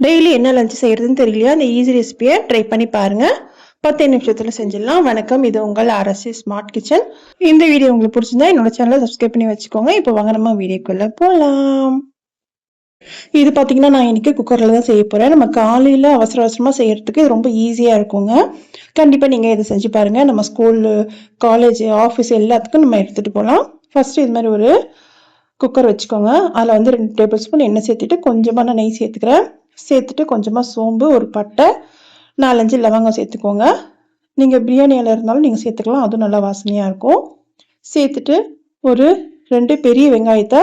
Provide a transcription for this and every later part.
Daily என்ன lunch செய்யறதுன்னு தெரியலையா? அந்த ஈஸி ரெசிபியை ட்ரை பண்ணி பாருங்க. 10 நிமிஷத்துல செஞ்சிடலாம். வணக்கம், இது உங்கள் அரசி ஸ்மார்ட் கிச்சன். இந்த வீடியோ உங்களுக்கு பிடிச்சிருந்தா என்னோட சேனலை சப்ஸ்கிரைப் பண்ணி வச்சுக்கோங்க. இப்போ வாங்க நம்ம வீடியோக்குள்ள போலாம். இது பாத்தீங்கன்னா நான் இன்னைக்கு குக்கர்ல தான் செய்ய போறேன். நம்ம காலையில அவசர அவசரமா செய்யறதுக்கு இது ரொம்ப ஈஸியா இருக்குங்க. கண்டிப்பா நீங்க இதை செஞ்சு பாருங்க. நம்ம ஸ்கூல், காலேஜ், ஆஃபீஸ் எல்லாத்துக்கும் நம்ம எடுத்துட்டு போகலாம். ஃபர்ஸ்ட் இது மாதிரி ஒரு குக்கர் வச்சுக்கோங்க. அதில் வந்து 2 டேபிள் ஸ்பூன் எண்ணெய் சேர்த்துட்டு கொஞ்சமாக நான் நெய் சேர்த்துக்கிறேன். சேர்த்துட்டு கொஞ்சமாக சோம்பு, ஒரு பட்டை, 4-5 லவங்கம் சேர்த்துக்கோங்க. நீங்கள் பிரியாணி இலை இருந்தாலும் நீங்கள் சேர்த்துக்கலாம், அதுவும் நல்லா வாசனையாக இருக்கும். சேர்த்துட்டு ஒரு 2 பெரிய வெங்காயத்தை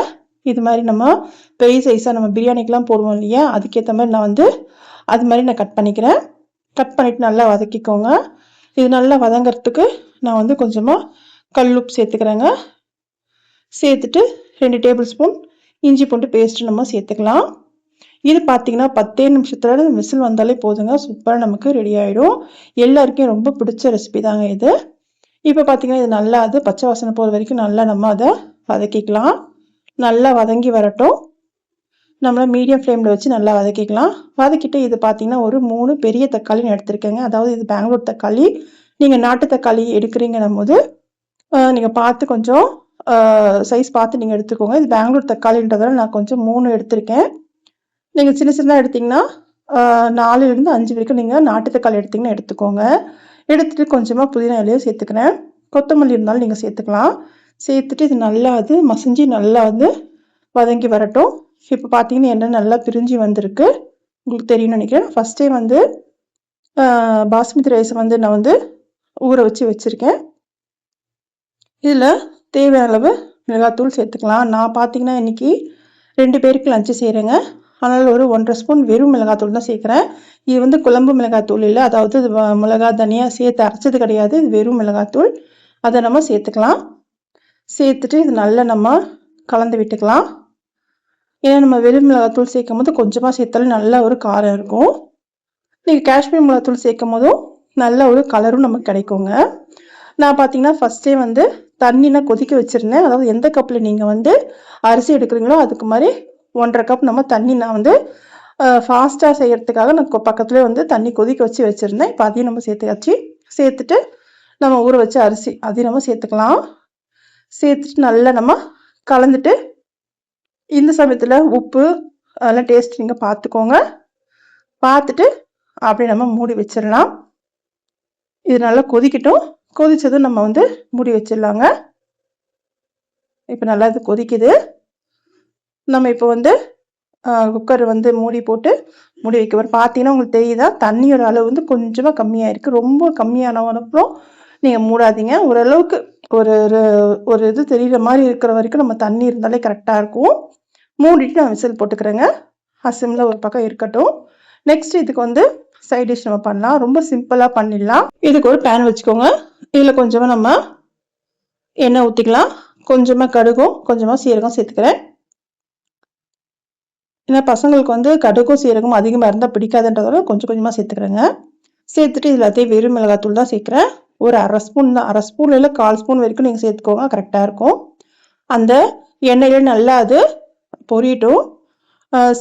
இது மாதிரி நம்ம பெரிய சைஸாக நம்ம பிரியாணிக்கெலாம் போடுவோம் இல்லையா, அதுக்கேற்ற மாதிரி நான் வந்து அது மாதிரி நான் கட் பண்ணிக்கிறேன். கட் பண்ணிவிட்டு நல்லா வதக்கிக்கோங்க. இது நல்லா வதங்கிறதுக்கு நான் வந்து கொஞ்சமாக கல்லுப்பு சேர்த்துக்கிறேங்க. சேர்த்துட்டு 2 டேபிள் ஸ்பூன் இஞ்சி பூண்டு பேஸ்ட்டு நம்ம சேர்த்துக்கலாம். இது பார்த்தீங்கன்னா 10 நிமிஷத்துல விசில் வந்தாலே போதுங்க, சூப்பராக நமக்கு ரெடி ஆகிடும். எல்லாருக்கும் ரொம்ப பிடிச்ச ரெசிபி தாங்க இது. இப்போ பார்த்தீங்கன்னா இது நல்லா அது பச்சை வாசனை போகிற வரைக்கும் நல்லா நம்ம அதை வதக்கிக்கலாம். நல்லா வதங்கி வரட்டும். நம்மள மீடியம் ஃப்ளேமில் வச்சு நல்லா வதக்கிக்கலாம். வதக்கிட்டு இது பார்த்தீங்கன்னா ஒரு 3 பெரிய தக்காளி எடுத்திருக்கேங்க. அதாவது இது பெங்களூர் தக்காளி. நீங்கள் நாட்டு தக்காளி எடுக்கிறீங்கன்னும் போது நீங்கள் பார்த்து கொஞ்சம் சைஸ் பார்த்து நீங்கள் எடுத்துக்கோங்க. இது பெங்களூர் தக்காளின்றதால நான் கொஞ்சம் 3 எடுத்திருக்கேன். நீங்கள் சின்ன சின்னதாக எடுத்திங்கன்னா 4லேருந்து 5 வரைக்கும் நீங்கள் நாட்டு தக்காளி எடுத்திங்கன்னா எடுத்துக்கோங்க. எடுத்துகிட்டு கொஞ்சமாக புதினா இலையும் சேர்த்துக்கிறேன். கொத்தமல்லி இருந்தாலும் நீங்கள் சேர்த்துக்கலாம். சேர்த்துட்டு இது நல்லா அது மசிஞ்சு நல்லா வந்து வதங்கி வரட்டும். இப்போ பார்த்தீங்கன்னா எண்ணெய் நல்லா பிரிஞ்சு வந்திருக்கு, உங்களுக்கு தெரியும்னு நினைக்கிறேன். ஃபஸ்ட்டே வந்து பாஸ்மதி ரைஸை வந்து நான் வந்து ஊற வச்சு வச்சுருக்கேன். இதில் தேவையான அளவு மிளகாத்தூள் சேர்த்துக்கலாம். நான் பார்த்தீங்கன்னா இன்றைக்கி 2 பேருக்கு லஞ்சு செய்கிறேங்க. அதனால் ஒரு 1.5 ஸ்பூன் வெறும் மிளகாத்தூள் தான் சேர்க்குறேன். இது வந்து குழம்பு மிளகாத்தூள் இல்லை, அதாவது இது மிளகா தனியாக சேர்த்து அரைச்சது கிடையாது, இது வெறும் மிளகாத்தூள். அதை நம்ம சேர்த்துக்கலாம். சேர்த்துட்டு இது நல்லா நம்ம கலந்து விட்டுக்கலாம். ஏன்னா நம்ம வெறும் மிளகாத்தூள் சேர்க்கும் போது கொஞ்சமாக சேர்த்தாலும் நல்ல ஒரு காரம் இருக்கும். நீங்கள் காஷ்மீர் மிளகாத்தூள் சேர்க்கும் போதும் நல்ல ஒரு கலரும் நமக்கு கிடைக்குங்க. நான் பார்த்தீங்கன்னா ஃபஸ்ட்டே வந்து தண்ணிலாம் கொதிக்க வச்சுருந்தேன். அதாவது எந்த கப்பில் நீங்கள் வந்து அரிசி எடுக்கிறீங்களோ அதுக்கு மாதிரி 1.5 கப் நம்ம தண்ணி நான் வந்து ஃபாஸ்ட்டாக செய்கிறதுக்காக நான் பக்கத்துலேயே வந்து தண்ணி கொதிக்க வச்சுருந்தேன். இப்போ அதையும் நம்ம சேர்த்துட்டு நம்ம ஊற வச்ச அரிசி அதையும் நம்ம சேர்த்துக்கலாம். சேர்த்துட்டு நல்லா நம்ம கலந்துட்டு இந்த சமயத்தில் உப்பு அதெல்லாம் டேஸ்ட் நீங்கள் பார்த்துக்கோங்க. பார்த்துட்டு அப்படியே நம்ம மூடி வச்சிடலாம். இது நல்லா கொதிக்கட்டும். கொதிச்சதும் நம்ம வந்து மூடி வச்சிடலாங்க. இப்போ நல்லா இது கொதிக்குது. நம்ம இப்போ வந்து குக்கர் வந்து மூடி போட்டு மூடி வைக்க வரும். பார்த்தீங்கன்னா உங்களுக்கு தெரியுதா, தண்ணியோட அளவு வந்து கொஞ்சமாக கம்மியாக இருக்குது. ரொம்ப கம்மியானவனப்புறம் நீங்கள் மூடாதீங்க. ஓரளவுக்கு ஒரு இது தெரிகிற மாதிரி இருக்கிற வரைக்கும் நம்ம தண்ணி இருந்தாலே கரெக்டாக இருக்கும். மூடிட்டு நான் விசில் போட்டுக்கிறேங்க. சிம்மில் ஒரு பக்கம் இருக்கட்டும். நெக்ஸ்ட் இதுக்கு வந்து சைட் டிஷ் நம்ம பண்ணலாம். ரொம்ப சிம்பிளாக பண்ணிடலாம். இதுக்கு ஒரு பேன் வச்சுக்கோங்க. இதில் கொஞ்சமாக நம்ம எண்ணெய் ஊற்றிக்கலாம். கொஞ்சமாக கடுகும் கொஞ்சமாக சீரகம் சேர்த்துக்கிறேன். ஏன்னா பசங்களுக்கு வந்து கடுகும் சீரகம் அதிகமாக இருந்தால் பிடிக்காதுன்றதால கொஞ்சம் கொஞ்சமாக சேர்த்துக்கிறேங்க. சேர்த்துட்டு இது எல்லாத்தையும் வெறும் மிளகாத்தூள் தான் சேர்க்குறேன். ஒரு 1/2 ஸ்பூன் தான், 1/2 ஸ்பூன் இல்லை 1/4 ஸ்பூன் வரைக்கும் நீங்கள் சேர்த்துக்கோங்க, கரெக்டாக இருக்கும். அந்த எண்ணெயில நல்லா அது பொரியட்டும்.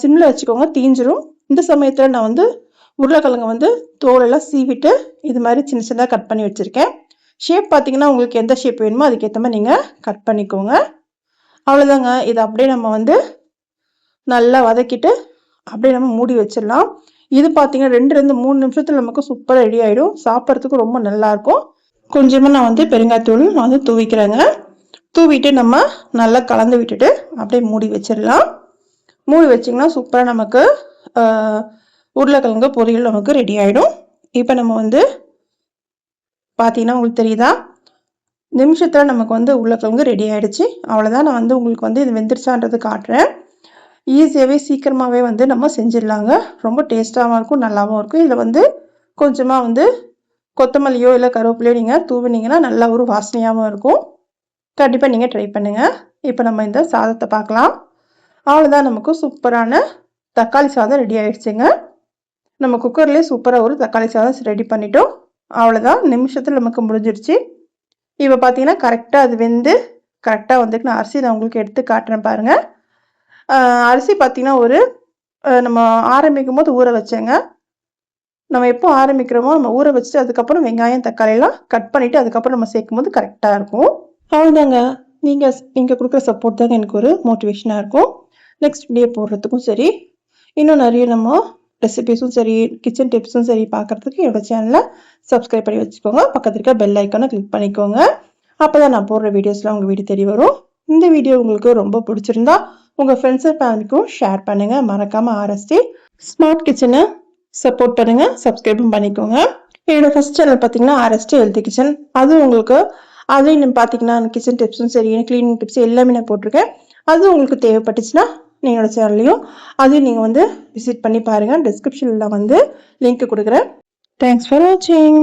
சிம்மில் வச்சுக்கோங்க, தீஞ்சிரும். இந்த சமயத்தில் நான் வந்து உருளைக்கிழங்கு வந்து தோலெல்லாம் சீவிட்டு இது மாதிரி சின்ன சின்னதாக கட் பண்ணி வச்சுருக்கேன். ஷேப் பார்த்தீங்கன்னா உங்களுக்கு எந்த ஷேப் வேணுமோ அதுக்கேற்ற மாதிரி நீங்கள் கட் பண்ணிக்கோங்க. அவ்வளோதாங்க. இது அப்படியே நம்ம வந்து நல்லா வதக்கிட்டு அப்படியே நம்ம மூடி வச்சிடலாம். இது பார்த்தீங்கன்னா 2-3 நிமிஷத்தில் நமக்கு சூப்பராக ரெடி ஆகிடும். சாப்பிட்றதுக்கு ரொம்ப நல்லாயிருக்கும். கொஞ்சமாக நான் வந்து பெருங்காயத்தூள் வந்து தூவிக்கிறேங்க. தூவிட்டு நம்ம நல்லா கலந்து விட்டுட்டு அப்படியே மூடி வச்சிடலாம். மூடி வச்சிங்கன்னா சூப்பராக நமக்கு உருளைக்கிழங்கு பொரியல் நமக்கு ரெடி ஆகிடும். இப்போ நம்ம வந்து பார்த்தீங்கன்னா உங்களுக்கு தெரியுதா, நிமிஷத்தில் நமக்கு வந்து உருளைக்கிழங்கு ரெடி ஆகிடுச்சு. அவ்வளோதான். நான் வந்து உங்களுக்கு வந்து இது வெந்துருச்சான்றது காட்டுறேன். ஈஸியாகவே சீக்கிரமாகவே வந்து நம்ம செஞ்சிடலாங்க. ரொம்ப டேஸ்ட்டாகவும் இருக்கும், நல்லாவும் இருக்கும். இதில் வந்து கொஞ்சமாக வந்து கொத்தமல்லியோ இல்லை கருவேப்பிலையோ நீங்கள் தூவினீங்கன்னா நல்லா ஒரு வாசனையாகவும் இருக்கும். கண்டிப்பாக நீங்கள் ட்ரை பண்ணுங்கள். இப்போ நம்ம இந்த சாதத்தை பார்க்கலாம். அவ்வளோதான், நமக்கு சூப்பரான தக்காளி சாதம் ரெடி ஆகிடுச்சுங்க. நம்ம குக்கர்லேயே சூப்பராக ஒரு தக்காளி சாதம் ரெடி பண்ணிட்டோம். அவ்வளோதான், நிமிஷத்தில் நமக்கு முடிஞ்சிடுச்சு. இப்போ பார்த்தீங்கன்னா கரெக்டாக அது வெந்து கரெக்டாக வந்துருக்கு. நான் அரிசி நான் உங்களுக்கு எடுத்து காட்டுறேன் பாருங்கள். அரிசி பார்த்தீங்கன்னா ஒரு நம்ம ஆரம்பிக்கும் போது ஊற வச்சேங்க. நம்ம எப்போ ஆரம்பிக்கிறோமோ நம்ம ஊற வச்சுட்டு அதுக்கப்புறம் வெங்காயம் தக்காளியெல்லாம் கட் பண்ணிவிட்டு அதுக்கப்புறம் நம்ம சேர்க்கும் போது கரெக்டாக இருக்கும். அவ்வளோதாங்க. நீங்கள் கொடுக்குற சப்போர்ட் தாங்க எனக்கு ஒரு மோட்டிவேஷனாக இருக்கும். நெக்ஸ்ட் வீடியோ போடுறதுக்கும் சரி, இன்னும் நிறைய நம்ம ரெசிபிஸும் சரி, கிச்சன் டிப்ஸும் சரி பார்க்குறதுக்கு என்னோட சேனலை சப்ஸ்கிரைப் பண்ணி வச்சுக்கோங்க. பக்கத்தில் இருக்க பெல் ஐக்கானை கிளிக் பண்ணிக்கோங்க. அப்போ தான் நான் போடுற வீடியோஸ்லாம் உங்கள் வீடு தேடி வரும். இந்த வீடியோ உங்களுக்கு ரொம்ப பிடிச்சிருந்தா உங்கள் ஃப்ரெண்ட்ஸ் அண்ட் ஃபேமிலிக்கும் ஷேர் பண்ணுங்கள். மறக்காமல் ஆர்எஸ்டி ஸ்மார்ட் கிச்சனை சப்போர்ட் பண்ணுங்கள், சப்ஸ்கிரைபும் பண்ணிக்கோங்க. என்னோட ஃபர்ஸ்ட் சேனல் பார்த்தீங்கன்னா ஆர்எஸ்டி ஹெல்த்தி கிச்சன். அது உங்களுக்கு அதையும் நீங்கள் பார்த்தீங்கன்னா கிச்சன் டிப்ஸும் சரி, கிளீனிங் டிப்ஸ் எல்லாமே நான் போட்டிருக்கேன். அது உங்களுக்கு தேவைப்பட்டுச்சுன்னா என்னோட சேனல்லையும் அதையும் நீங்கள் விசிட் பண்ணி பாருங்கள். டிஸ்கிரிப்ஷனில் லிங்க் கொடுக்குறேன். தேங்க்ஸ் ஃபார் வாட்சிங்.